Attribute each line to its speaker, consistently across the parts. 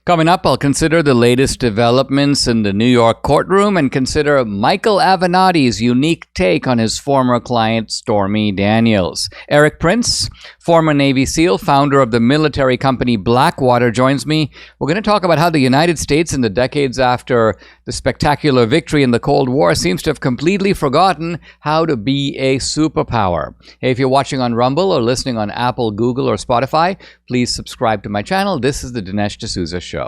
Speaker 1: Coming up, I'll consider the latest developments in the New York courtroom and consider Michael Avenatti's unique take on his former client, Stormy Daniels. Erik Prince, former Navy SEAL, founder of the military company Blackwater, joins me. We're going to talk about how the United States, in the decades after the spectacular victory in the Cold War, seems to have completely forgotten how to be a superpower. Hey, if you're watching on Rumble or listening on Apple, Google, or Spotify, please subscribe to my channel. This is the Dinesh D'Souza Show.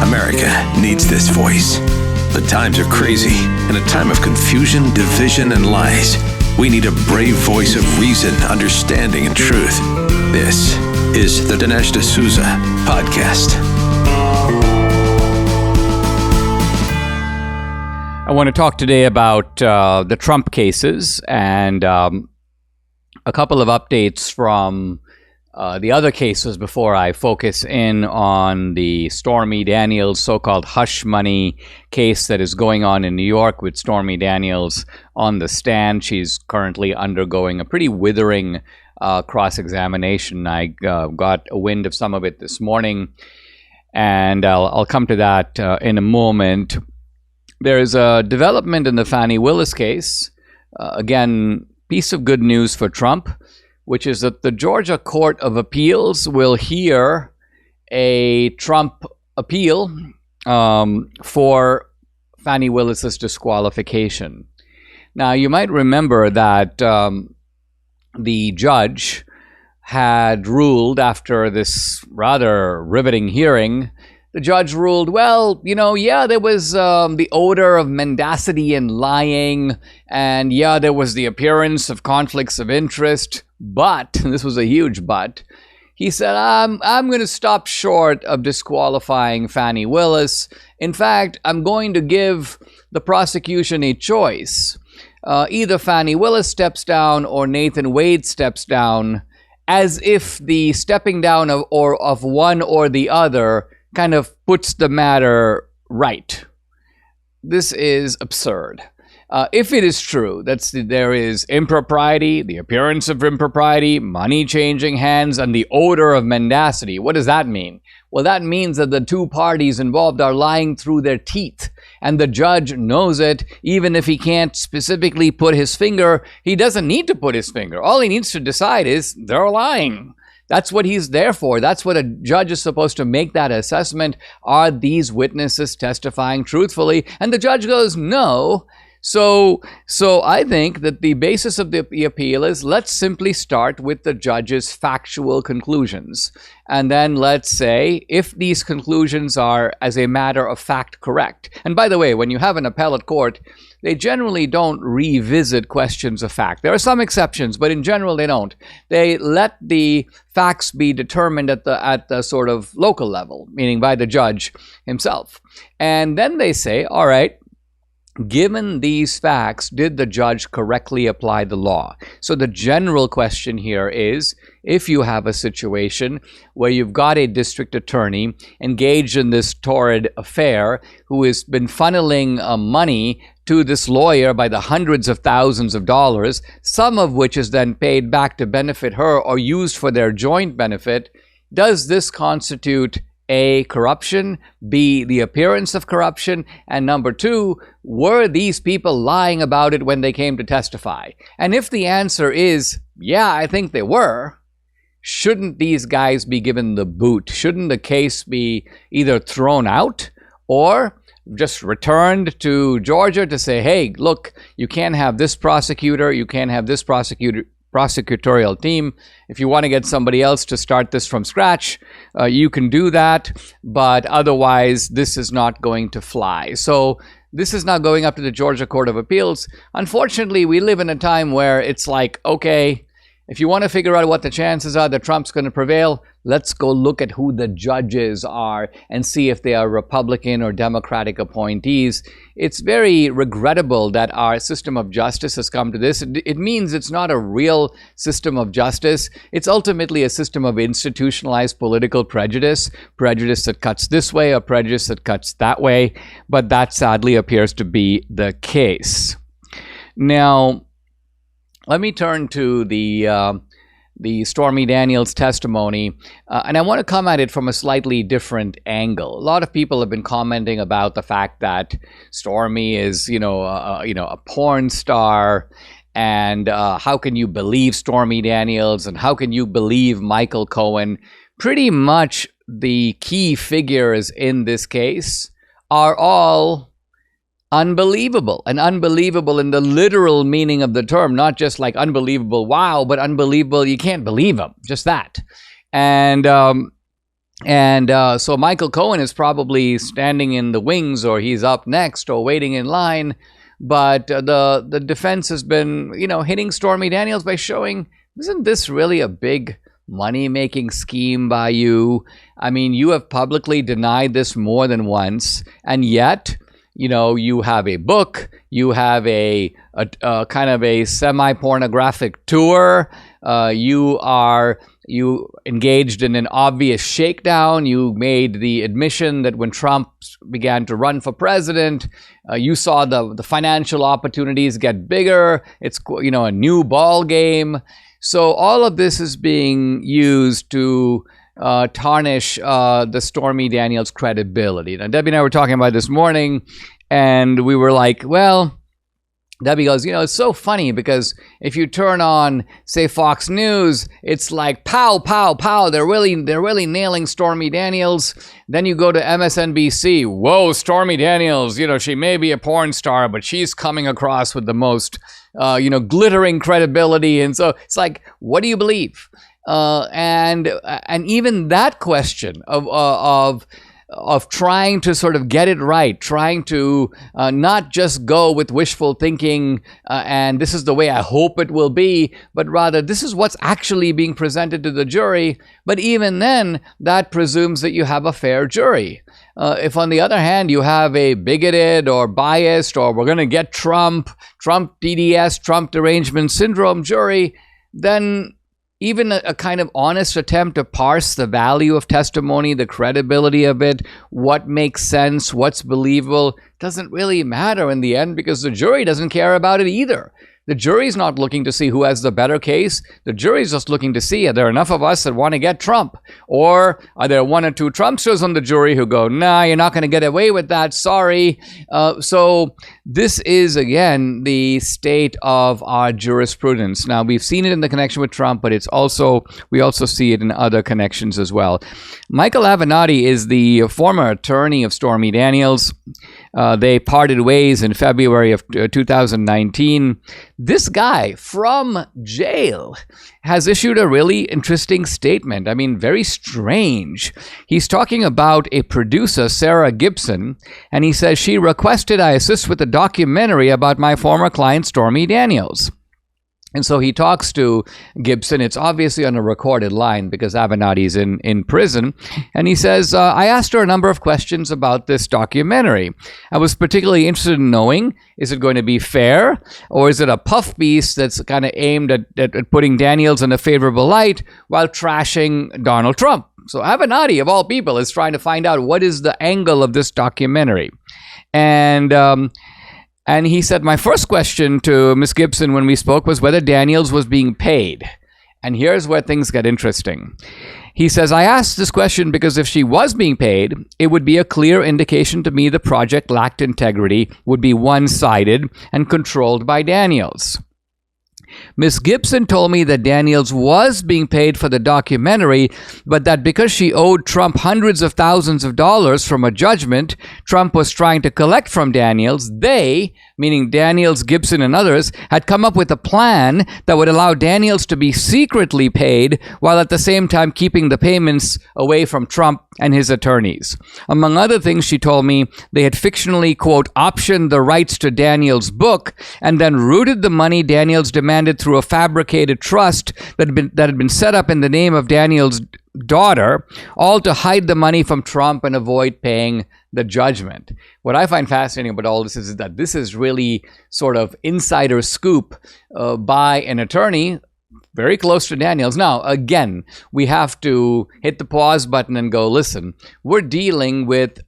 Speaker 2: America needs this voice. The times are crazy. In a time of confusion, division, and lies, we need a brave voice of reason, understanding, and truth. This is the Dinesh D'Souza Podcast.
Speaker 1: I want to talk today about the Trump cases and a couple of updates from the other cases before I focus in on the Stormy Daniels so-called hush money case that is going on in New York with Stormy Daniels on the stand. She's currently undergoing a pretty withering cross-examination. I got a wind of some of it this morning, and I'll come to that in a moment. There's a development in the Fani Willis case. Again, piece of good news for Trump, which is that the Georgia Court of Appeals will hear a Trump appeal for Fani Willis's disqualification. Now, you might remember that the judge had ruled after this rather riveting hearing. The judge ruled, well, there was the odor of mendacity and lying, and there was the appearance of conflicts of interest, but, and this was a huge but, he said, I'm going to stop short of disqualifying Fani Willis. In fact, I'm going to give the prosecution a choice. Either Fani Willis steps down or Nathan Wade steps down, as if the stepping down of one or the other kind of puts the matter right. This is absurd. If it is true that there is impropriety, the appearance of impropriety, money changing hands, and the odor of mendacity, what does that mean? Well, that means that the two parties involved are lying through their teeth, and the judge knows it. Even if he can't specifically put his finger, he doesn't need to put his finger. All he needs to decide is they're lying. That's what he's there for. That's what a judge is supposed to make that assessment. Are these witnesses testifying truthfully? And the judge goes, no. So I think that the basis of the appeal is, let's simply start with the judge's factual conclusions. And then let's say if these conclusions are, as a matter of fact, correct. And by the way, when you have an appellate court, they generally don't revisit questions of fact. There are some exceptions, but in general they don't. They let the facts be determined at the sort of local level, meaning by the judge himself. And then they say, all right, given these facts, did the judge correctly apply the law? So the general question here is, if you have a situation where you've got a district attorney engaged in this torrid affair who has been funneling money to this lawyer by the hundreds of thousands of dollars, some of which is then paid back to benefit her or used for their joint benefit, does this constitute A, corruption, B, the appearance of corruption, and number two, were these people lying about it when they came to testify? And if the answer is, yeah, I think they were, shouldn't these guys be given the boot? Shouldn't the case be either thrown out or just returned to Georgia to say, hey, look, you can't have this prosecutor, you can't have this prosecutorial team. If you want to get somebody else to start this from scratch, you can do that, but otherwise this is not going to fly. So this is now going up to the Georgia Court of Appeals. Unfortunately, we live in a time where it's like, okay, if you want to figure out what the chances are that Trump's going to prevail, let's go look at who the judges are and see if they are Republican or Democratic appointees. It's very regrettable that our system of justice has come to this. It means it's not a real system of justice. It's ultimately a system of institutionalized political prejudice that cuts this way or prejudice that cuts that way. But that sadly appears to be the case. Now, let me turn to the Stormy Daniels testimony, and I want to come at it from a slightly different angle. A lot of people have been commenting about the fact that Stormy is, a porn star, and how can you believe Stormy Daniels, and how can you believe Michael Cohen? Pretty much the key figures in this case are all unbelievable, and unbelievable in the literal meaning of the term, not just like unbelievable, wow, but unbelievable, you can't believe them, just that. And so Michael Cohen is probably standing in the wings, or he's up next or waiting in line. But the defense has been, hitting Stormy Daniels by showing, isn't this really a big money-making scheme by you? I mean, you have publicly denied this more than once, and yet you have a book, you have a kind of a semi-pornographic tour, you engaged in an obvious shakedown, you made the admission that when Trump began to run for president, you saw the financial opportunities get bigger, it's a new ball game. So all of this is being used to tarnish the Stormy Daniels credibility. Now, Debbie and I were talking about it this morning, and we were like, well, Debbie goes, it's so funny because if you turn on, say, Fox News, it's like pow, pow, pow. They're really nailing Stormy Daniels. Then you go to MSNBC. Whoa, Stormy Daniels, she may be a porn star, but she's coming across with the most, glittering credibility. And so it's like, what do you believe? And even that question of trying to sort of get it right, trying to not just go with wishful thinking and this is the way I hope it will be, but rather this is what's actually being presented to the jury. But even then, that presumes that you have a fair jury. If on the other hand, you have a bigoted or biased or we're going to get Trump DDS, Trump derangement syndrome jury, then even a kind of honest attempt to parse the value of testimony, the credibility of it, what makes sense, what's believable, doesn't really matter in the end because the jury doesn't care about it either. The jury's not looking to see who has the better case. The jury's just looking to see, are there enough of us that want to get Trump? Or are there one or two Trumpsters on the jury who go, nah, you're not going to get away with that, sorry. So this is, again, the state of our jurisprudence. Now, we've seen it in the connection with Trump, but we also see it in other connections as well. Michael Avenatti is the former attorney of Stormy Daniels. They parted ways in February of 2019. This guy from jail has issued a really interesting statement. I mean, very strange. He's talking about a producer, Sarah Gibson, and he says she requested I assist with a documentary about my former client, Stormy Daniels. And so he talks to Gibson. It's obviously on a recorded line because Avenatti's in prison. And he says, I asked her a number of questions about this documentary. I was particularly interested in knowing, is it going to be fair? Or is it a puff piece that's kind of aimed at putting Daniels in a favorable light while trashing Donald Trump? So Avenatti, of all people, is trying to find out what is the angle of this documentary. And he said, my first question to Ms. Gibson when we spoke was whether Daniels was being paid. And here's where things get interesting. He says, I asked this question because if she was being paid, it would be a clear indication to me the project lacked integrity, would be one-sided, and controlled by Daniels. Ms. Gibson told me that Daniels was being paid for the documentary, but that because she owed Trump hundreds of thousands of dollars from a judgment Trump was trying to collect from Daniels, they, meaning Daniels, Gibson, and others, had come up with a plan that would allow Daniels to be secretly paid while at the same time keeping the payments away from Trump and his attorneys. Among other things, she told me they had fictionally, quote, optioned the rights to Daniels' book and then routed the money Daniels demanded funded through a fabricated trust that had been set up in the name of Daniels' daughter, all to hide the money from Trump and avoid paying the judgment. What I find fascinating about all this is that this is really sort of insider scoop by an attorney very close to Daniels. Now, again, we have to hit the pause button and go, listen, we're dealing with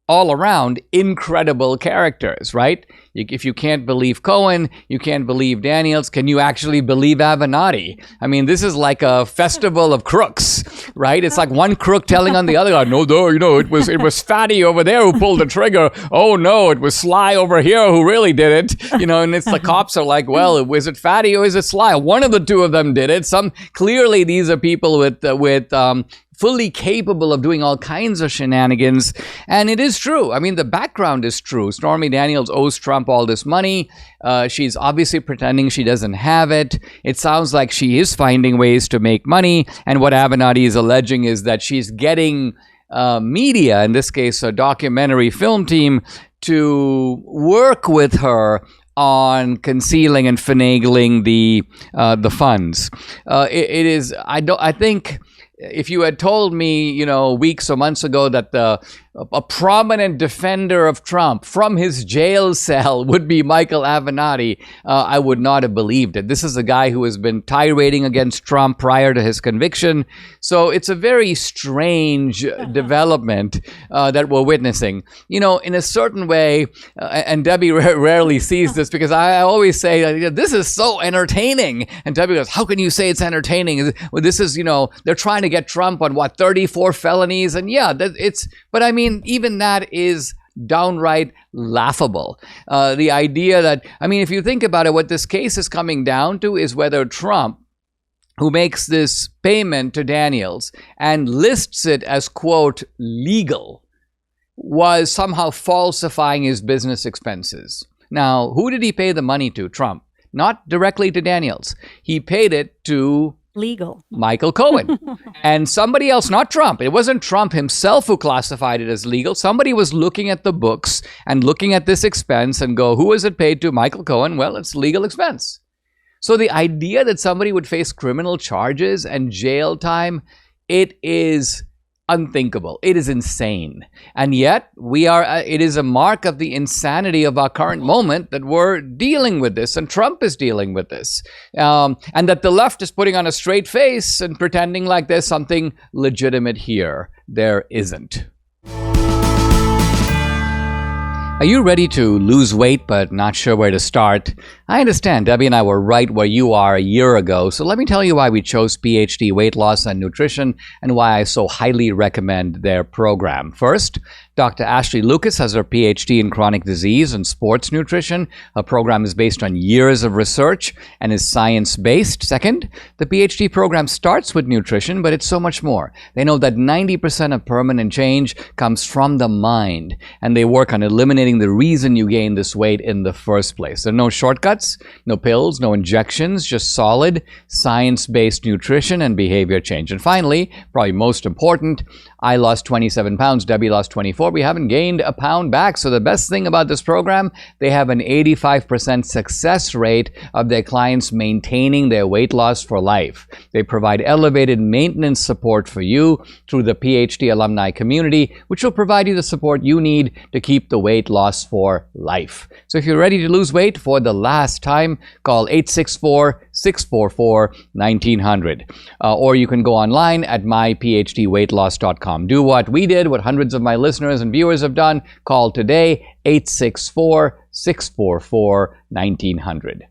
Speaker 1: all around incredible characters, right? If you can't believe Cohen, you can't believe Daniels. Can you actually believe Avenatti? I mean, this is like a festival of crooks, right? It's like one crook telling on the other guy, no, it was Fani over there who pulled the trigger. Oh no, it was Sly over here who really did it. And it's the cops are like, well, was it Fani or is it Sly? One of the two of them did it. Clearly these are people with fully capable of doing all kinds of shenanigans. And it is true. I mean, the background is true. Stormy Daniels owes Trump all this money. She's obviously pretending she doesn't have it. It sounds like she is finding ways to make money. And what Avenatti is alleging is that she's getting media, in this case, a documentary film team, to work with her on concealing and finagling the funds. It is. I think if you had told me, weeks or months ago that a prominent defender of Trump from his jail cell would be Michael Avenatti, I would not have believed it. This is a guy who has been tirading against Trump prior to his conviction. So it's a very strange development that we're witnessing. In a certain way, and Debbie rarely sees this because I always say, this is so entertaining. And Debbie goes, how can you say it's entertaining? Well, this is, they're trying to get Trump on 34 felonies. And yeah, but I mean, even that is downright laughable. The idea that, if you think about it, what this case is coming down to is whether Trump, who makes this payment to Daniels and lists it as, quote, legal, was somehow falsifying his business expenses. Now, who did he pay the money to? Trump. Not directly to Daniels. He paid it to
Speaker 3: legal
Speaker 1: Michael Cohen and somebody else, not Trump. It wasn't Trump himself who classified it as legal. Somebody was looking at the books and looking at this expense and go, who is it paid to? Michael Cohen. Well, it's legal expense. So the idea that somebody would face criminal charges and jail time, it is unthinkable. It is insane. And yet it is a mark of the insanity of our current moment that we're dealing with this, and Trump is dealing with this. And that the left is putting on a straight face and pretending like there's something legitimate here. There isn't. Are you ready to lose weight but not sure where to start? I understand Debbie and I were right where you are a year ago, so let me tell you why we chose PhD Weight Loss and Nutrition and why I so highly recommend their program. First, Dr. Ashley Lucas has her PhD in chronic disease and sports nutrition. Her program is based on years of research and is science-based. Second, the PhD program starts with nutrition, but it's so much more. They know that 90% of permanent change comes from the mind, and they work on eliminating the reason you gain this weight in the first place. There are no shortcuts, no pills, no injections, just solid science-based nutrition and behavior change. And finally, probably most important, I lost 27 pounds, Debbie lost 24. We haven't gained a pound back. So the best thing about this program, they have an 85% success rate of their clients maintaining their weight loss for life. They provide elevated maintenance support for you through the PhD alumni community, which will provide you the support you need to keep the weight loss for life. So if you're ready to lose weight for the last time, call 864-644-1900. Or you can go online at myphdweightloss.com. Do what we did, what hundreds of my listeners and viewers have done. Call today, 864-644-1900.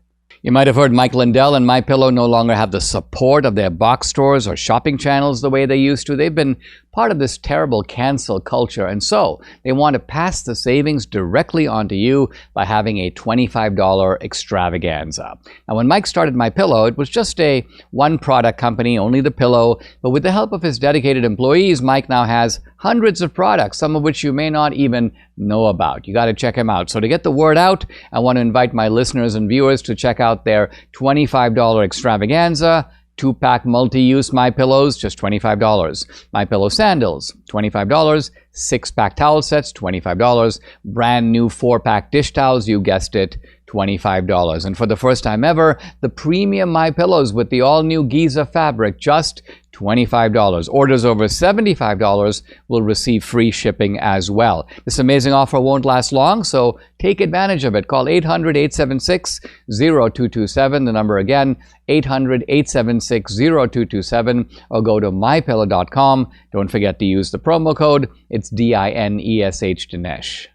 Speaker 1: You might have heard Mike Lindell and MyPillow no longer have the support of their box stores or shopping channels the way they used to. They've been part of this terrible cancel culture, and so they want to pass the savings directly onto you by having a $25 extravaganza. Now, when Mike started MyPillow, it was just a one-product company, only the pillow, but with the help of his dedicated employees, Mike now has hundreds of products, some of which you may not even know about. You got to check him out. So to get the word out, I want to invite my listeners and viewers to check out their $25 extravaganza. 2-pack multi-use MyPillows, just $25. MyPillow sandals, $25. 6-pack towel sets, $25. Brand new 4-pack dish towels, you guessed it, $25. And for the first time ever, the premium My Pillows with the all-new Giza fabric, just $25. Orders over $75 will receive free shipping as well. This amazing offer won't last long, so take advantage of it. Call 800-876-0227. The number again, 800-876-0227, or go to mypillow.com. Don't forget to use the promo code. It's DINESH, Dinesh.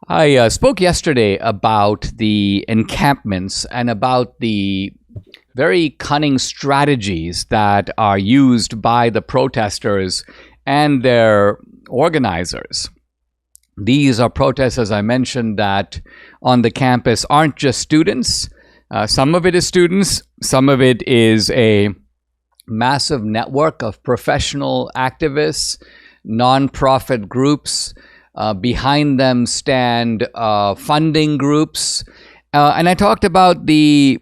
Speaker 1: I spoke yesterday about the encampments and about the very cunning strategies that are used by the protesters and their organizers. These are protests, as I mentioned, that on the campus aren't just students. Some of it is students. Some of it is a massive network of professional activists, nonprofit groups. Behind them stand funding groups. And I talked about the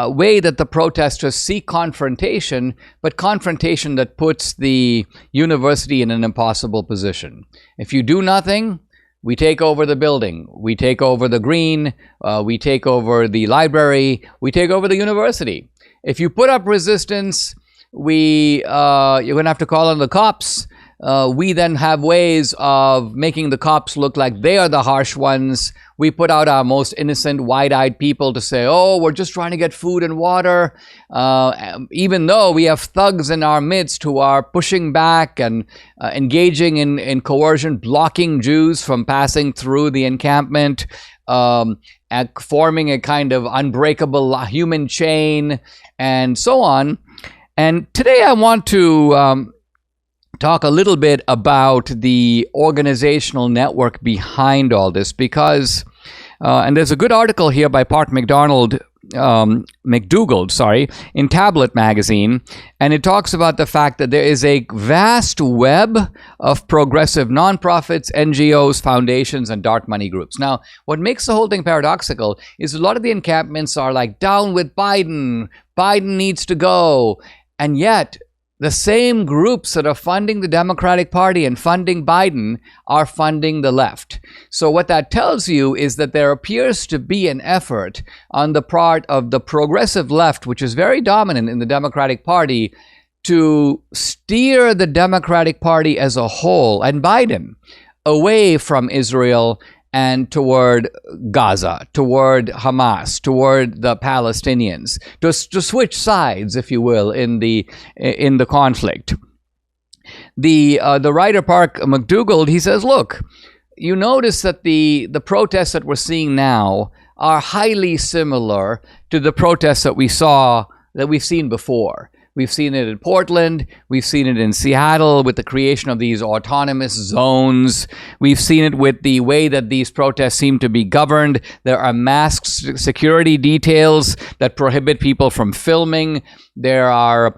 Speaker 1: way that the protesters seek confrontation, but confrontation that puts the university in an impossible position. If you do nothing, we take over the building, we take over the green, we take over the library, we take over the university. If you put up resistance, you're going to have to call on the cops. We then have ways of making the cops look like they are the harsh ones. We put out our most innocent, wide-eyed people to say, oh, we're just trying to get food and water, even though we have thugs in our midst who are pushing back and engaging in coercion, blocking Jews from passing through the encampment, and forming a kind of unbreakable human chain, and so on. And today I want to talk a little bit about the organizational network behind all this, because, and there's a good article here by Park McDougald, in Tablet magazine, and it talks about the fact that there is a vast web of progressive nonprofits, NGOs, foundations, and dark money groups. Now, what makes the whole thing paradoxical is a lot of the encampments are like, down with Biden, Biden needs to go, and yet the same groups that are funding the Democratic Party and funding Biden are funding the left. So what that tells you is that there appears to be an effort on the part of the progressive left, which is very dominant in the Democratic Party, to steer the Democratic Party as a whole and Biden away from Israel and toward Gaza, toward Hamas, toward the Palestinians, to switch sides, if you will, in the conflict. The writer Park McDougald, he says, look, you notice that the protests that we're seeing now are highly similar to the protests that we've seen before. We've seen it in Portland. We've seen it in Seattle with the creation of these autonomous zones. We've seen it with the way that these protests seem to be governed. There are masked security details that prohibit people from filming. There are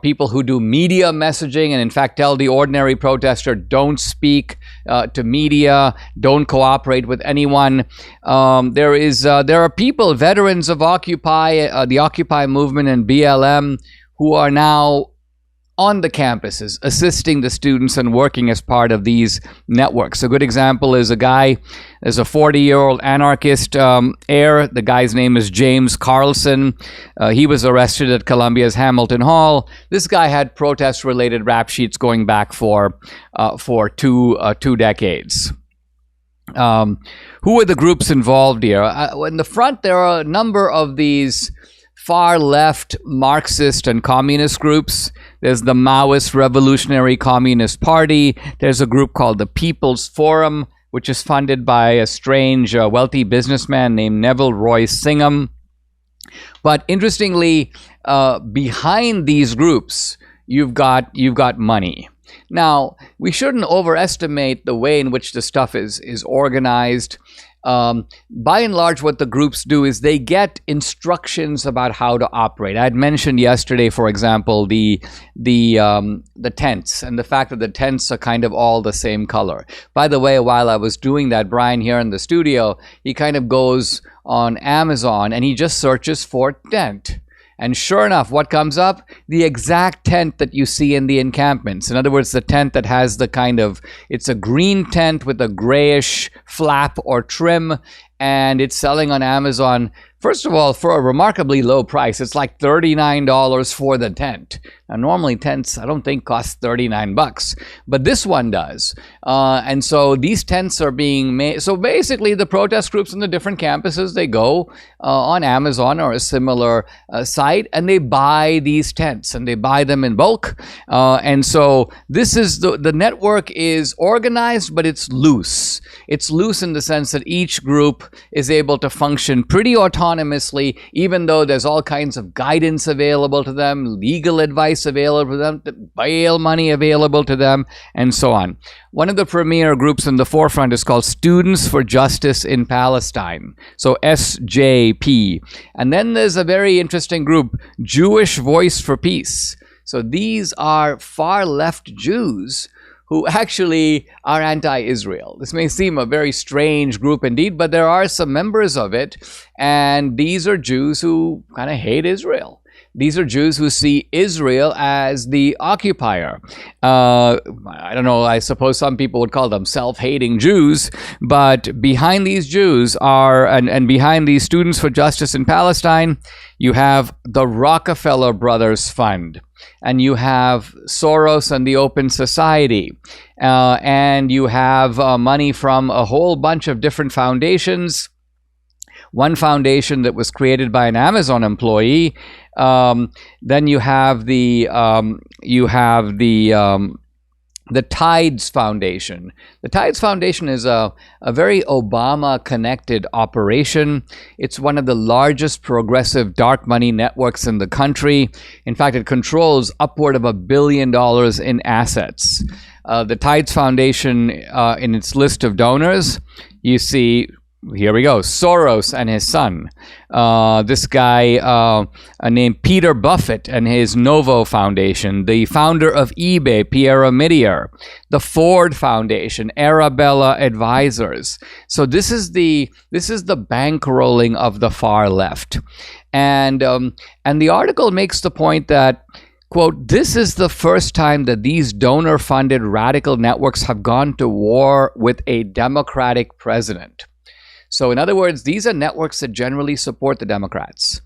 Speaker 1: people who do media messaging and in fact tell the ordinary protester, don't speak to media, don't cooperate with anyone. There are people, veterans of Occupy, the Occupy movement and BLM, who are now on the campuses, assisting the students and working as part of these networks. A good example is there's a 40-year-old anarchist heir. The guy's name is James Carlson. He was arrested at Columbia's Hamilton Hall. This guy had protest-related rap sheets going back for 2 decades. Who are the groups involved here? In the front, there are a number of these far-left Marxist and communist groups. There's the Maoist Revolutionary Communist Party. There's a group called the People's Forum, which is funded by a strange, wealthy businessman named Neville Roy Singham. But interestingly, behind these groups, you've got money. Now, we shouldn't overestimate the way in which the stuff is organized. By and large, what the groups do is they get instructions about how to operate. I had mentioned yesterday, for example, the tents and the fact that the tents are kind of all the same color. By the way, while I was doing that, Brian here in the studio, he kind of goes on Amazon and he just searches for tent. And sure enough, what comes up? The exact tent that you see in the encampments. In other words, the tent that has the kind of, it's a green tent with a grayish flap or trim, and it's selling on Amazon, first of all, for a remarkably low price. It's like $39 for the tent. Now, normally tents, I don't think, cost $39, but this one does. And so these tents are being made. So basically, the protest groups in the different campuses, they go on Amazon or a similar site, and they buy these tents, and they buy them in bulk. And so this is the network is organized, but it's loose. It's loose in the sense that each group is able to function pretty autonomously, even though there's all kinds of guidance available to them, legal advice available to them, bail money available to them, and so on. One of the premier groups in the forefront is called Students for Justice in Palestine, so SJP. And then there's a very interesting group, Jewish Voice for Peace. So these are far left Jews who actually are anti-Israel. This may seem a very strange group indeed, but there are some members of it, and these are Jews who kind of hate Israel. These are Jews who see Israel as the occupier. I don't know, I suppose some people would call them self-hating Jews, but behind these Jews are, and behind these Students for Justice in Palestine, you have the Rockefeller Brothers Fund, and you have Soros and the Open Society, and you have money from a whole bunch of different foundations. One foundation that was created by an Amazon employee. Then you have the Tides Foundation. The Tides Foundation is a very Obama-connected operation. It's one of the largest progressive dark money networks in the country. In fact, it controls upward of $1 billion in assets. The Tides Foundation, in its list of donors, you see, here we go, Soros and his son. This guy named Peter Buffett and his Novo Foundation. The founder of eBay, Pierre Omidyar. The Ford Foundation, Arabella Advisors. So this is the bankrolling of the far left. And the article makes the point that, quote, this is the first time that these donor-funded radical networks have gone to war with a Democratic president. So in other words, these are networks that generally support the Democrats.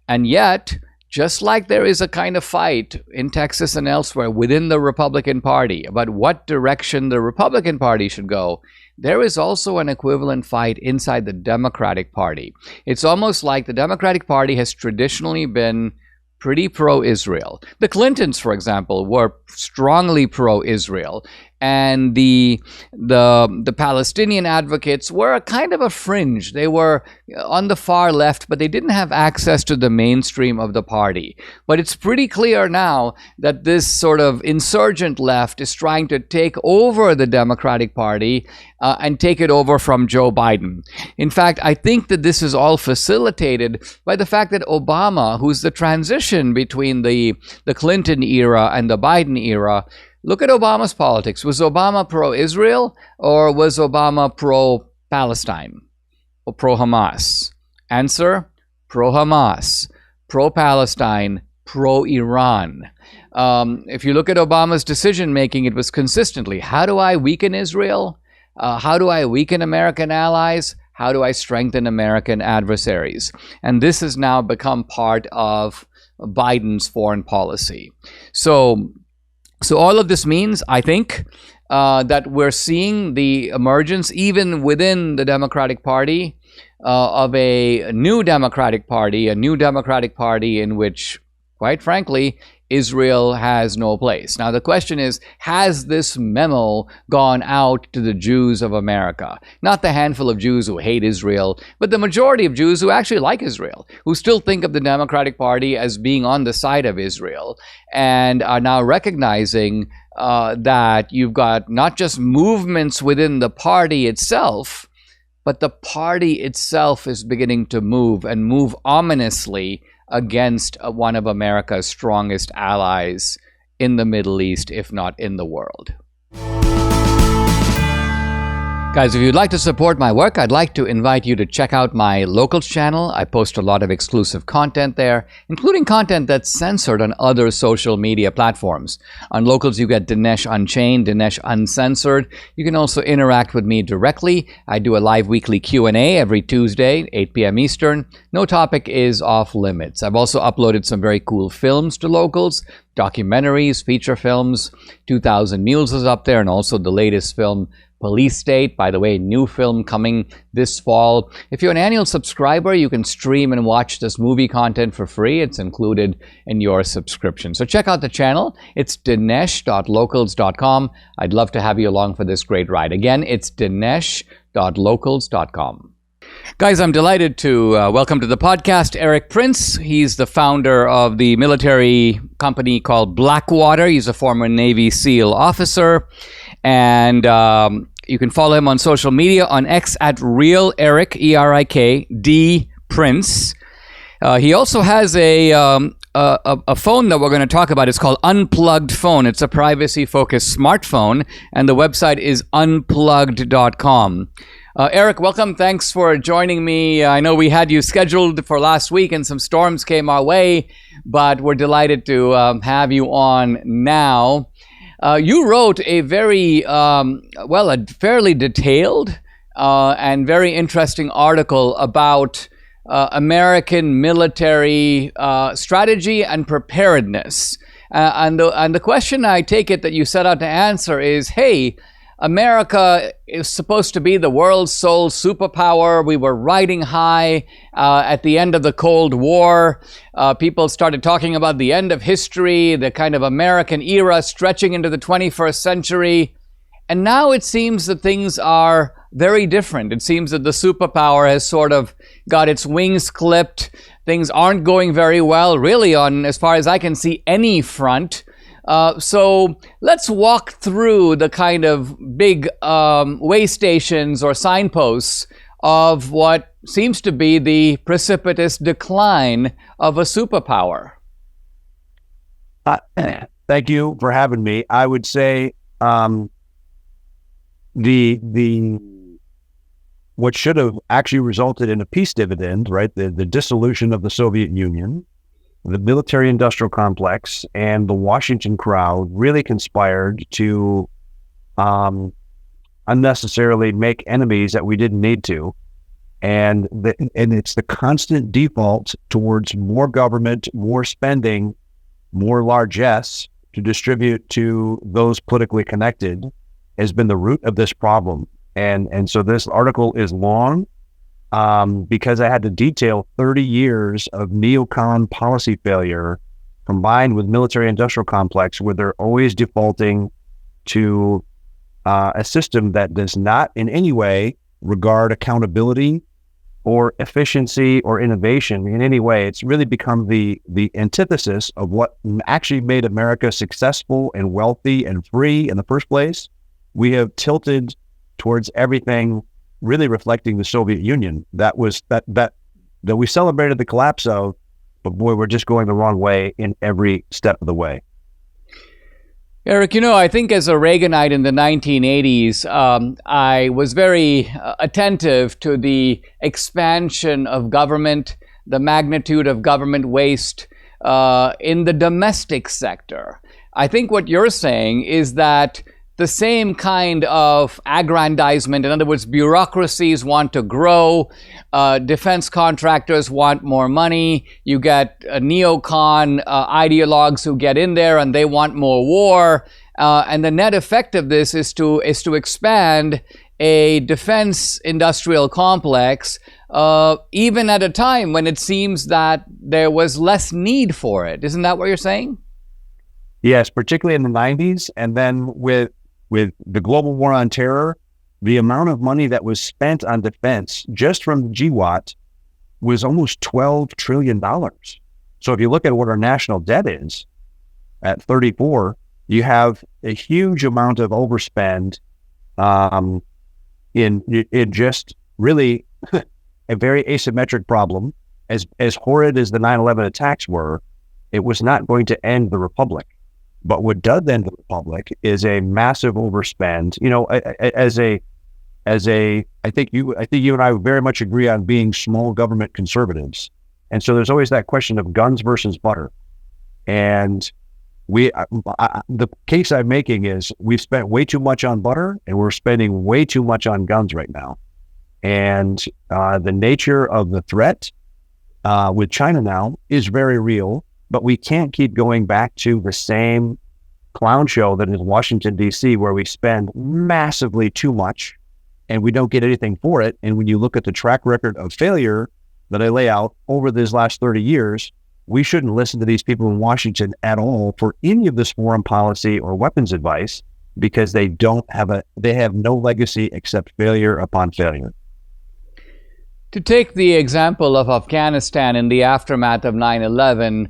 Speaker 1: And yet, just like there is a kind of fight in Texas and elsewhere within the Republican Party about what direction the Republican Party should go, there is also an equivalent fight inside the Democratic Party. It's almost like the Democratic Party has traditionally been pretty pro-Israel. The Clintons, for example, were strongly pro-Israel, and the Palestinian advocates were a kind of a fringe. They were on the far left, but they didn't have access to the mainstream of the party. But it's pretty clear now that this sort of insurgent left is trying to take over the Democratic Party and take it over from Joe Biden. In fact, I think that this is all facilitated by the fact that Obama, who's the transition between the Clinton era and the Biden era, look at Obama's politics. Was Obama pro-Israel or was Obama pro-Palestine or pro-Hamas? Answer, pro-Hamas, pro-Palestine, pro-Iran. If you look at Obama's decision-making, it was consistently, how do I weaken Israel? How do I weaken American allies? How do I strengthen American adversaries? And this has now become part of Biden's foreign policy. So all of this means, I think, that we're seeing the emergence, even within the Democratic Party, of a new Democratic Party in which, quite frankly, Israel has no place. Now, the question is, has this memo gone out to the Jews of America? Not the handful of Jews who hate Israel, but the majority of Jews who actually like Israel, who still think of the Democratic Party as being on the side of Israel, and are now recognizing that you've got not just movements within the party itself, but the party itself is beginning to move, and move ominously against one of America's strongest allies in the Middle East, if not in the world. Guys, if you'd like to support my work, I'd like to invite you to check out my Locals channel. I post a lot of exclusive content there, including content that's censored on other social media platforms. On Locals, you get Dinesh Unchained, Dinesh Uncensored. You can also interact with me directly. I do a live weekly Q&A every Tuesday, 8 p.m. Eastern. No topic is off limits. I've also uploaded some very cool films to Locals, documentaries, feature films. 2000 Mules is up there, and also the latest film, Police State. By the way, new film coming this fall. If you're an annual subscriber, you can stream and watch this movie content for free. It's included in your subscription. So check out the channel. It's dinesh.locals.com. I'd love to have you along for this great ride. Again, it's dinesh.locals.com. Guys, I'm delighted to welcome to the podcast Erik Prince. He's the founder of the military company called Blackwater. He's a former Navy SEAL officer. And you can follow him on social media on X at Real Erik, E-R-I-K, D Prince. He also has a phone that we're going to talk about. It's called Unplugged Phone. It's a privacy-focused smartphone, and the website is unplugged.com. Erik, welcome. Thanks for joining me. I know we had you scheduled for last week, and some storms came our way, but we're delighted to have you on now. You wrote a very, a fairly detailed and very interesting article about American military strategy and preparedness. And the question I take it that you set out to answer is, hey, America is supposed to be the world's sole superpower. We were riding high at the end of the Cold War. People started talking about the end of history, the kind of American era stretching into the 21st century. And now it seems that things are very different. It seems that the superpower has sort of got its wings clipped. Things aren't going very well, really, on, as far as I can see, any front. So let's walk through the kind of big way stations or signposts of what seems to be the precipitous decline of a superpower.
Speaker 3: Thank you for having me. I would say what should have actually resulted in a peace dividend, right? The dissolution of the Soviet Union, the military-industrial complex, and the Washington crowd really conspired to unnecessarily make enemies that we didn't need to. And it's the constant default towards more government, more spending, more largesse to distribute to those politically connected has been the root of this problem. And so this article is long, because I had to detail 30 years of neocon policy failure combined with military-industrial complex, where they're always defaulting to a system that does not in any way regard accountability or efficiency or innovation in any way. It's really become the antithesis of what actually made America successful and wealthy and free in the first place. We have tilted towards everything really reflecting the Soviet Union. That was that we celebrated the collapse of, but boy, we're just going the wrong way in every step of the way.
Speaker 1: Erik, I think as a Reaganite in the 1980s, I was very attentive to the expansion of government, the magnitude of government waste in the domestic sector. I think what you're saying is that the same kind of aggrandizement, in other words, bureaucracies want to grow, defense contractors want more money, you get neocon ideologues who get in there and they want more war, and the net effect of this is to expand a defense industrial complex, even at a time when it seems that there was less need for it. Isn't that what you're saying?
Speaker 3: Yes, particularly in the 90s, and then with the global war on terror, the amount of money that was spent on defense just from the GWAT was almost $12 trillion. So if you look at what our national debt is at 34, you have a huge amount of overspend in just really a very asymmetric problem. As horrid as the 9/11 attacks were, it was not going to end the republic. But what does end the republic is a massive overspend. I think you and I very much agree on being small government conservatives. And so there's always that question of guns versus butter. And the case I'm making is we've spent way too much on butter and we're spending way too much on guns right now. And the nature of the threat with China now is very real, but we can't keep going back to the same clown show that is Washington, D.C., where we spend massively too much and we don't get anything for it. And when you look at the track record of failure that I lay out over these last 30 years, we shouldn't listen to these people in Washington at all for any of this foreign policy or weapons advice, because they have no legacy except failure upon failure.
Speaker 1: To take the example of Afghanistan in the aftermath of 9/11,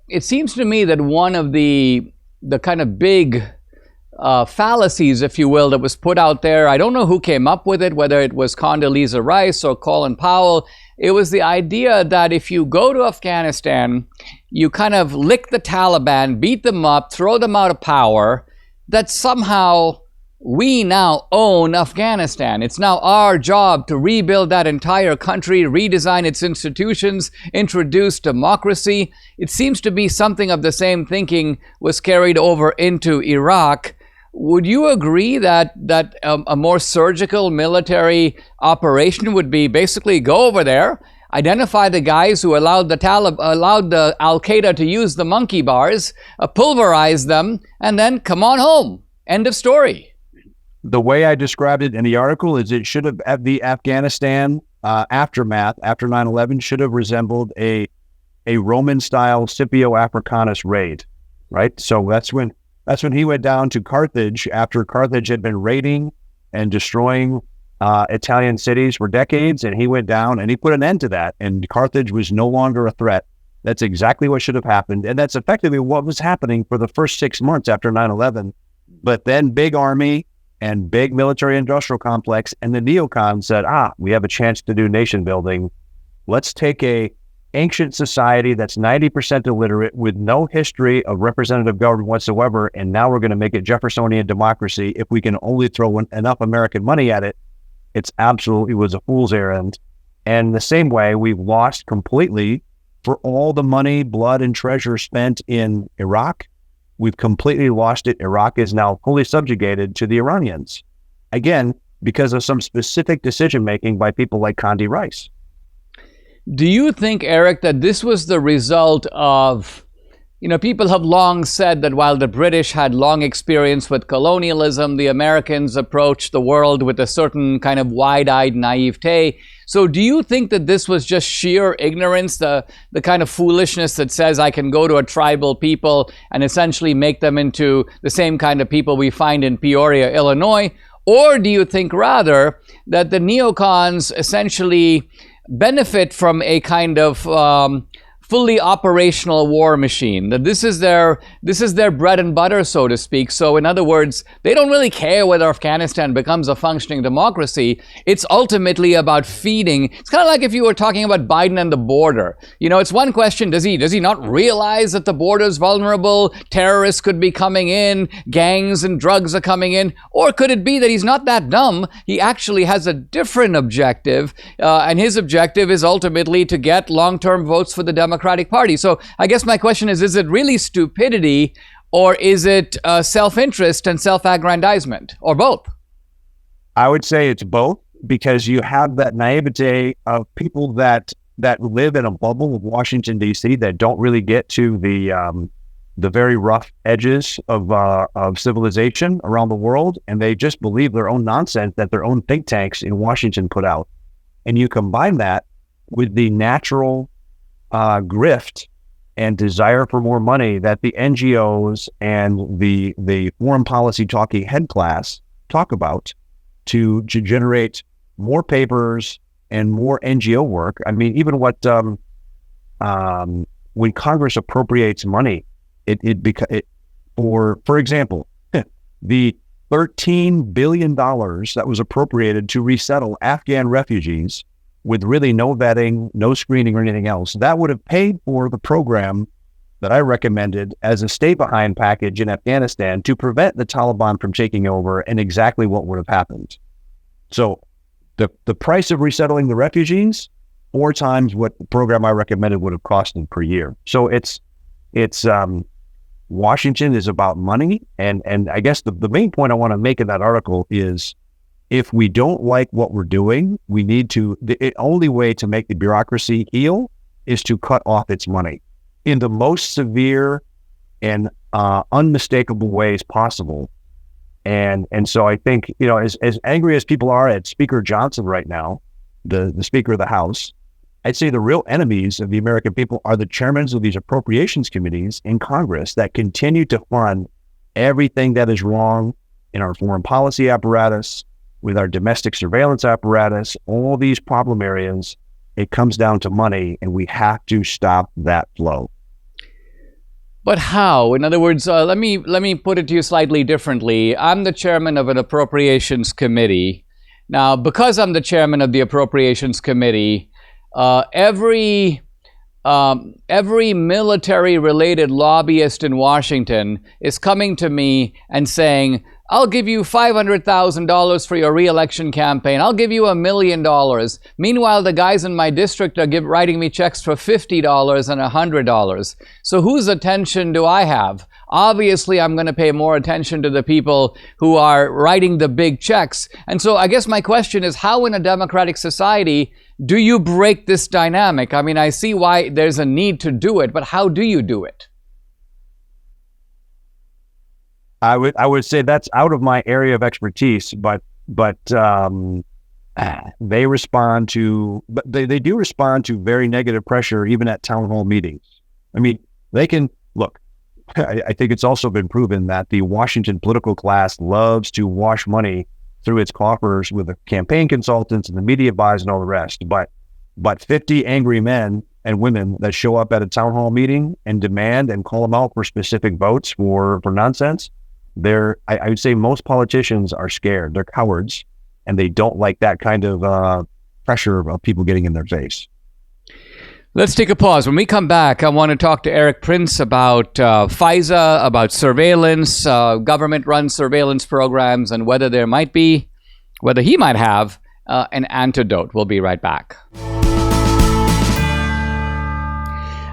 Speaker 1: it seems to me that one of the kind of big fallacies, if you will, that was put out there, I don't know who came up with it, whether it was Condoleezza Rice or Colin Powell. It was the idea that if you go to Afghanistan, you kind of lick the Taliban, beat them up, throw them out of power, that somehow we now own Afghanistan. It's now our job to rebuild that entire country, redesign its institutions, introduce democracy. It seems to be something of the same thinking was carried over into Iraq. Would you agree that a more surgical military operation would be basically go over there, identify the guys who allowed the Al-Qaeda to use the monkey bars, pulverize them, and then come on home? End of story.
Speaker 3: The way I described it in the article is it should have, the Afghanistan aftermath after 9/11 should have resembled a Roman-style Scipio Africanus raid, right? So that's when he went down to Carthage after Carthage had been raiding and destroying Italian cities for decades, and he went down and he put an end to that, and Carthage was no longer a threat. That's exactly what should have happened, and that's effectively what was happening for the first 6 months after 9/11. But then big army and big military-industrial complex, and the neocons said, we have a chance to do nation building. Let's take a ancient society that's 90% illiterate with no history of representative government whatsoever, and now we're going to make it Jeffersonian democracy. If we can only throw enough American money at it, it was a fool's errand. And the same way, we've lost completely for all the money, blood, and treasure spent in Iraq. We've completely lost it. Iraq is now fully subjugated to the Iranians. Again, because of some specific decision-making by people like Condi Rice.
Speaker 1: Do you think, Erik, that this was the result of, people have long said that while the British had long experience with colonialism, the Americans approached the world with a certain kind of wide-eyed naivete. So do you think that this was just sheer ignorance, the kind of foolishness that says I can go to a tribal people and essentially make them into the same kind of people we find in Peoria, Illinois? Or do you think rather that the neocons essentially benefit from a kind of fully operational war machine, that this is their bread and butter, so to speak? So in other words, they don't really care whether Afghanistan becomes a functioning democracy. It's ultimately about feeding. It's kind of like if you were talking about Biden and the border. It's one question, does he not realize that the border is vulnerable? Terrorists could be coming in, gangs and drugs are coming in. Or could it be that he's not that dumb? He actually has a different objective, and his objective is ultimately to get long-term votes for the Democratic Party. So I guess my question is it really stupidity, or is it self-interest and self-aggrandizement, or both?
Speaker 3: I would say it's both, because you have that naivete of people that live in a bubble of Washington, D.C., that don't really get to the very rough edges of civilization around the world, and they just believe their own nonsense that their own think tanks in Washington put out. And you combine that with the natural grift and desire for more money that the NGOs and the foreign policy talking head class talk about to generate more papers and more NGO work. I mean, even when Congress appropriates money, for example, the $13 billion that was appropriated to resettle Afghan refugees with really no vetting, no screening or anything else, that would have paid for the program that I recommended as a stay-behind package in Afghanistan to prevent the Taliban from taking over, and exactly what would have happened. So the price of resettling the refugees, 4 times what the program I recommended would have cost them per year. So it's Washington is about money. And I guess the main point I want to make in that article is, if we don't like what we're doing, we need to, the only way to make the bureaucracy heal is to cut off its money in the most severe and unmistakable ways possible. And so I think, as angry as people are at Speaker Johnson right now, the Speaker of the House, I'd say the real enemies of the American people are the chairmen of these appropriations committees in Congress that continue to fund everything that is wrong in our foreign policy apparatus, with our domestic surveillance apparatus, all these problem areas. It comes down to money, and we have to stop that flow.
Speaker 1: But how? In other words, let me put it to you slightly differently. I'm the chairman of an appropriations committee. Now, because I'm the chairman of the appropriations committee, every military-related lobbyist in Washington is coming to me and saying, I'll give you $500,000 for your re-election campaign. I'll give you $1 million. Meanwhile, the guys in my district are writing me checks for $50 and $100. So whose attention do I have? Obviously, I'm going to pay more attention to the people who are writing the big checks. And so I guess my question is, how in a democratic society do you break this dynamic? I mean, I see why there's a need to do it, but how do you do it?
Speaker 3: I would say that's out of my area of expertise, but they respond to, but they do respond to very negative pressure even at town hall meetings. I mean, they can look. I think it's also been proven that the Washington political class loves to wash money through its coffers with the campaign consultants and the media buys and all the rest. But 50 angry men and women that show up at a town hall meeting and demand and call them out for specific votes for nonsense, I would say most politicians are scared. They're cowards, and they don't like that kind of pressure of people getting in their face.
Speaker 1: Let's take a pause. When we come back, I want to talk to Erik Prince about FISA, about surveillance, government-run surveillance programs, and whether he might have an antidote. We'll be right back.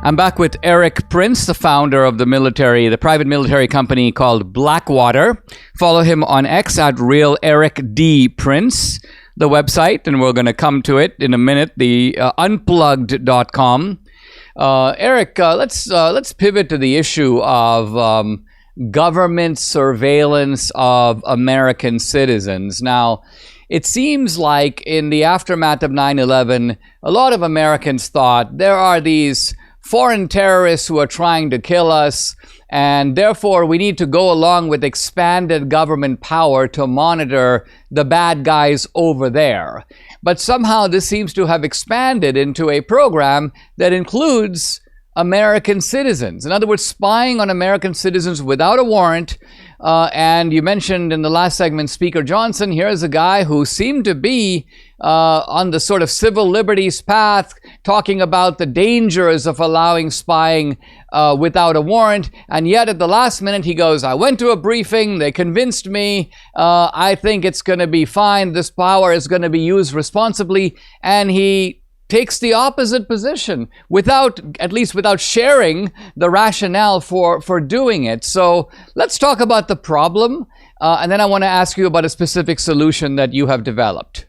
Speaker 1: I'm back with Erik Prince, the founder of the private military company called Blackwater. Follow him on X at Real Erik D. Prince, the website, and we're going to come to it in a minute, the unplugged.com. Erik, let's pivot to the issue of government surveillance of American citizens. Now, it seems like in the aftermath of 9/11, a lot of Americans thought there are these foreign terrorists who are trying to kill us, and therefore we need to go along with expanded government power to monitor the bad guys over there. But somehow this seems to have expanded into a program that includes American citizens. In other words, spying on American citizens without a warrant. And you mentioned in the last segment, Speaker Johnson. Here's a guy who seemed to be on the sort of civil liberties path, talking about the dangers of allowing spying without a warrant. And yet at the last minute, he goes, I went to a briefing. They convinced me. I think it's going to be fine. This power is going to be used responsibly. And he takes the opposite position without sharing the rationale for doing it. So let's talk about the problem, and then I want to ask you about a specific solution that you have developed.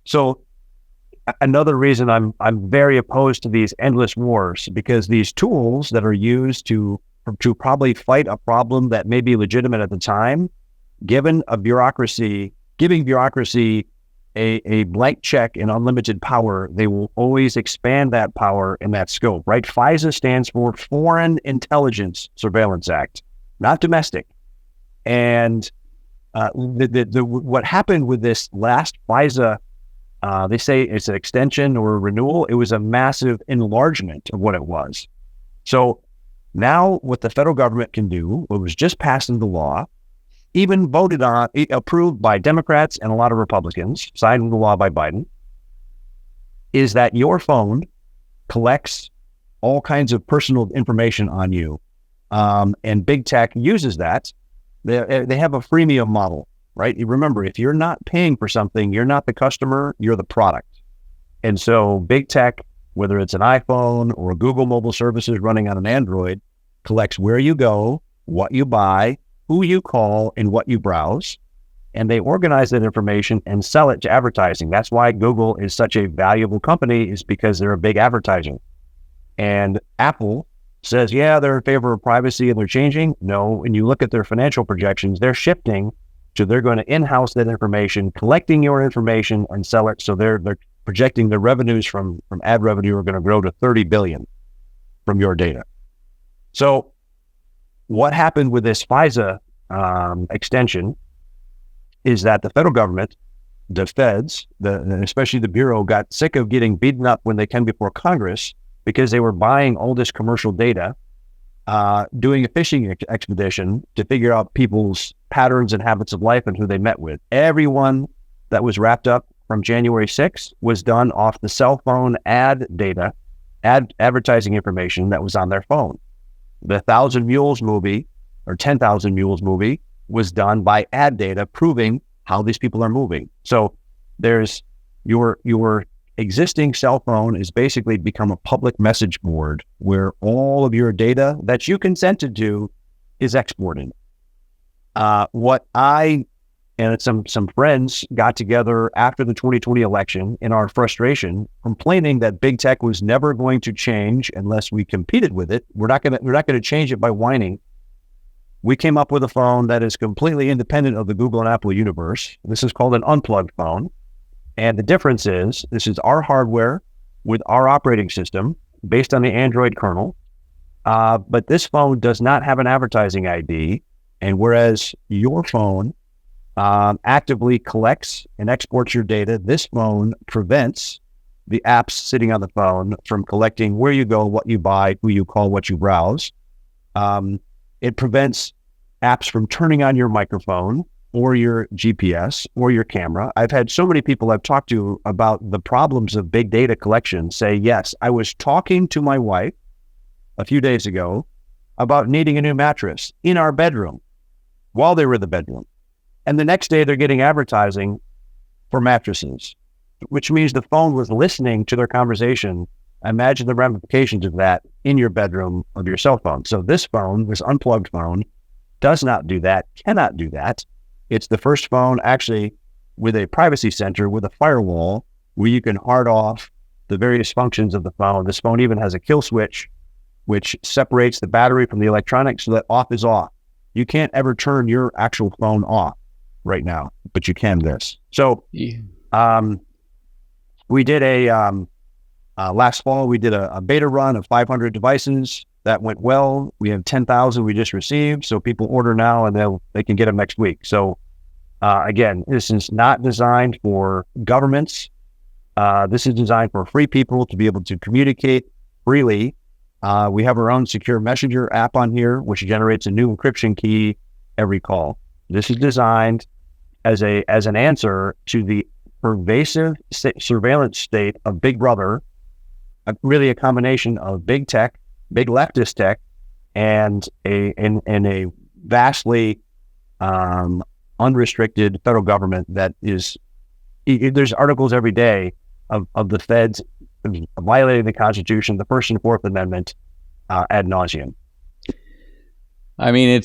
Speaker 3: So another reason I'm very opposed to these endless wars, because these tools that are used to probably fight a problem that may be legitimate at the time, giving bureaucracy a blank check and unlimited power, they will always expand that power and that scope, right? FISA stands for Foreign Intelligence Surveillance Act, not domestic. And what happened with this last FISA, they say it's an extension or a renewal. It was a massive enlargement of what it was. So now what the federal government can do, what was just passed into law, even voted on, approved by Democrats and a lot of Republicans, signed into law by Biden, is that your phone collects all kinds of personal information on you. And big tech uses that. They have a freemium model. right? You remember, if you're not paying for something, you're not the customer, you're the product. And so big tech, whether it's an iPhone or Google mobile services running on an Android, collects where you go, what you buy, who you call, and what you browse. And they organize that information and sell it to advertising. That's why Google is such a valuable company, is because they're a big advertiser. And Apple says, yeah, they're in favor of privacy and they're changing. No, when you look at their financial projections, they're shifting to they're going to in-house that information, collecting your information and sell it. So they're projecting the revenues from ad revenue are going to grow to 30 billion from your data. So what happened with this FISA extension is that the federal government, the feds, especially the Bureau, got sick of getting beaten up when they came before Congress because they were buying all this commercial data, doing a fishing expedition to figure out people's patterns and habits of life and who they met with. Everyone that was wrapped up from January 6th was done off the cell phone ad data, advertising information that was on their phone. The 1,000 Mules movie or 10,000 Mules movie was done by ad data proving how these people are moving. So there's your existing cell phone is basically become a public message board where all of your data that you consented to is exported. What I and some friends got together after the 2020 election in our frustration, complaining that big tech was never going to change unless we competed with it. We're not going to change it by whining. We came up with a phone that is completely independent of the Google and Apple universe. This is called an unplugged phone. And the difference is this is our hardware with our operating system based on the Android kernel. But this phone does not have an advertising ID. And whereas your phone actively collects and exports your data, this phone prevents the apps sitting on the phone from collecting where you go, what you buy, who you call, what you browse. It prevents apps from turning on your microphone or your GPS or your camera. I've had so many people I've talked to about the problems of big data collection say, yes, I was talking to my wife a few days ago about needing a new mattress in our bedroom while they were in the bedroom. And the next day they're getting advertising for mattresses, which means the phone was listening to their conversation. Imagine the ramifications of that in your bedroom of your cell phone. So this phone, this unplugged phone, does not do that, cannot do that. It's the first phone actually with a privacy center with a firewall where you can hard off the various functions of the phone. This phone even has a kill switch, which separates the battery from the electronics so that off is off. You can't ever turn your actual phone off right now, but you can this. So we did last fall, we did a beta run of 500 devices. That went well. We have 10,000 we just received. So people order now and they can get them next week. So again, this is not designed for governments. This is designed for free people to be able to communicate freely. We have our own secure messenger app on here, which generates a new encryption key every call. This is designed as an answer to the pervasive surveillance state of Big Brother, really a combination of big tech, big leftist tech, and a vastly unrestricted federal government that is. There's articles every day of the feds violating the Constitution, the First and Fourth Amendment, ad nauseum.
Speaker 1: I mean,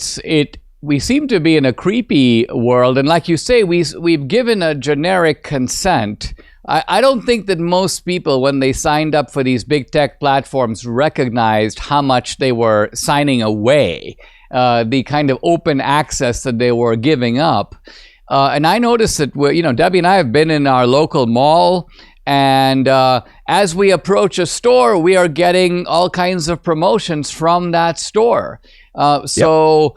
Speaker 1: we seem to be in a creepy world, and like you say, we've given a generic consent. I don't think that most people, when they signed up for these big tech platforms, recognized how much they were signing away, the kind of open access that they were giving up. And I noticed that, Debbie and I have been in our local mall, and as we approach a store, we are getting all kinds of promotions from that store. So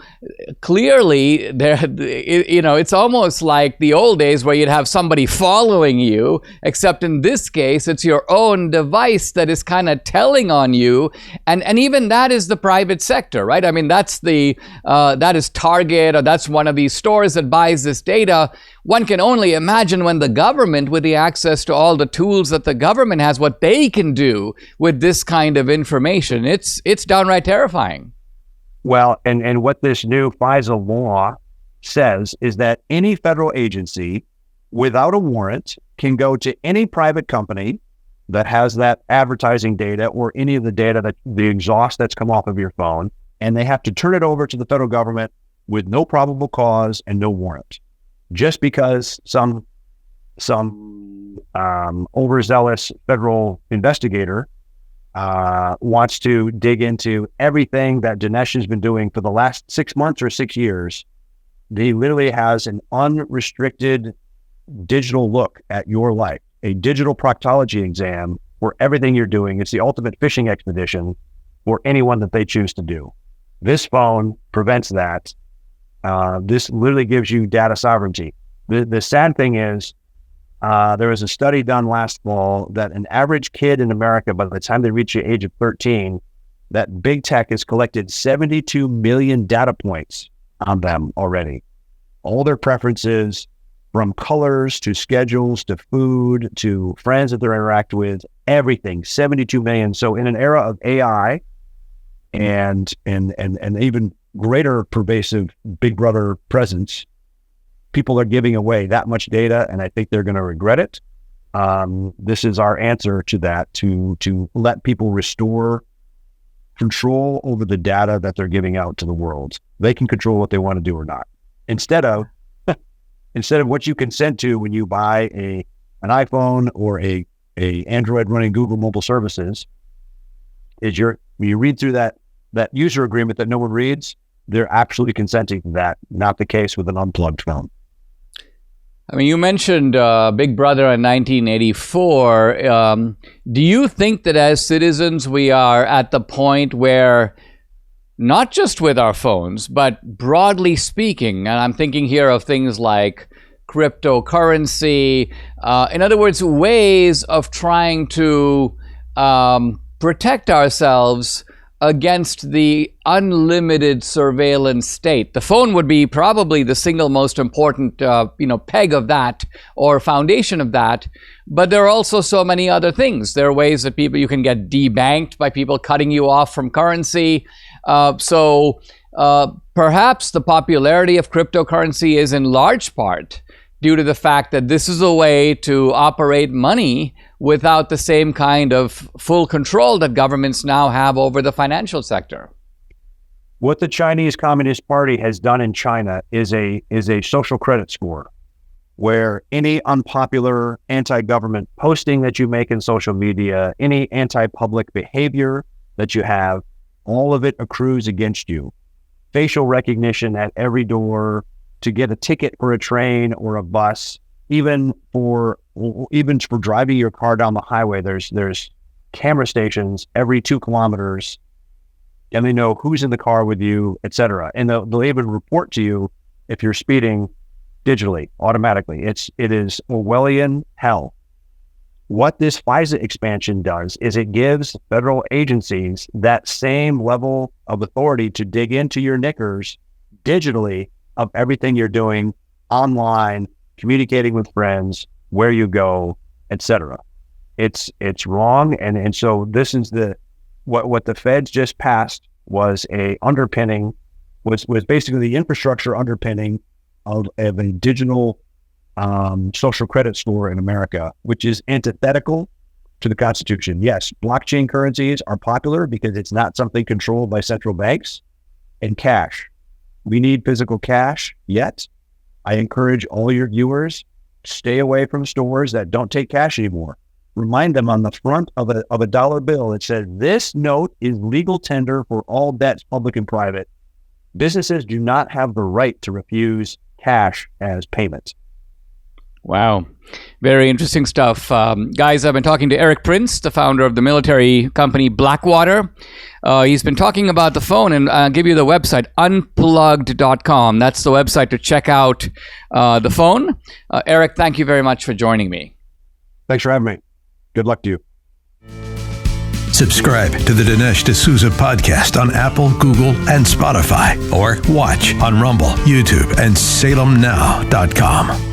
Speaker 1: clearly, it's almost like the old days where you'd have somebody following you, except in this case, it's your own device that is kind of telling on you. And even that is the private sector, right? I mean, that is Target, or that's one of these stores that buys this data. One can only imagine when the government, with the access to all the tools that the government has, what they can do with this kind of information. It's downright terrifying.
Speaker 3: Well, and what this new FISA law says is that any federal agency without a warrant can go to any private company that has that advertising data or any of the data, that the exhaust that's come off of your phone, and they have to turn it over to the federal government with no probable cause and no warrant, just because some overzealous federal investigator wants to dig into everything that Dinesh has been doing for the last 6 months or 6 years. He literally has an unrestricted digital look at your life, a digital proctology exam for everything you're doing. It's the ultimate fishing expedition for anyone that they choose to do. This phone prevents that. This literally gives you data sovereignty. The sad thing is, there was a study done last fall that an average kid in America, by the time they reach the age of 13, that big tech has collected 72 million data points on them already. All their preferences, from colors to schedules to food to friends that they're interacting with, everything, 72 million. So in an era of AI and even greater pervasive Big Brother presence, people are giving away that much data, and I think they're going to regret it. This is our answer to that, to let people restore control over the data that they're giving out to the world. They can control what they want to do or not. Instead of what you consent to when you buy an iPhone or a Android running Google mobile services, is when you read through that user agreement that no one reads, they're absolutely consenting to that. Not the case with an unplugged phone.
Speaker 1: I mean, you mentioned Big Brother in 1984. Do you think that as citizens we are at the point where, not just with our phones, but broadly speaking, and I'm thinking here of things like cryptocurrency, in other words, ways of trying to protect ourselves against the unlimited surveillance state? The phone would be probably the single most important, peg of that or foundation of that. But there are also so many other things. There are ways that you can get debanked by people cutting you off from currency. So perhaps the popularity of cryptocurrency is in large part due to the fact that this is a way to operate money without the same kind of full control that governments now have over the financial sector.
Speaker 3: What the Chinese Communist Party has done in China is a social credit score, where any unpopular anti-government posting that you make in social media, any anti-public behavior that you have, all of it accrues against you. Facial recognition at every door, to get a ticket for a train or a bus, even for driving your car down the highway, there's camera stations every 2 kilometers, and they know who's in the car with you, etc. And they'll even report to you if you're speeding digitally, automatically. It is Orwellian hell. What this FISA expansion does is it gives federal agencies that same level of authority to dig into your knickers digitally of everything you're doing online, communicating with friends, where you go, etc. It's wrong, and so this is what the feds just passed was a underpinning, was basically the infrastructure underpinning of a digital social credit score in America, which is antithetical to the Constitution. Yes, blockchain currencies are popular because it's not something controlled by central banks, and cash. We need physical cash yet. I encourage all your viewers, stay away from stores that don't take cash anymore. Remind them on the front of a dollar bill, it says, this note is legal tender for all debts, public and private. Businesses do not have the right to refuse cash as payment.
Speaker 1: Wow. Very interesting stuff. Guys, I've been talking to Erik Prince, the founder of the military company Blackwater. He's been talking about the phone, and I'll give you the website, unplugged.com. That's the website to check out the phone. Erik, thank you very much for joining me.
Speaker 3: Thanks for having me. Good luck to you.
Speaker 2: Subscribe to the Dinesh D'Souza podcast on Apple, Google, and Spotify, or watch on Rumble, YouTube, and salemnow.com.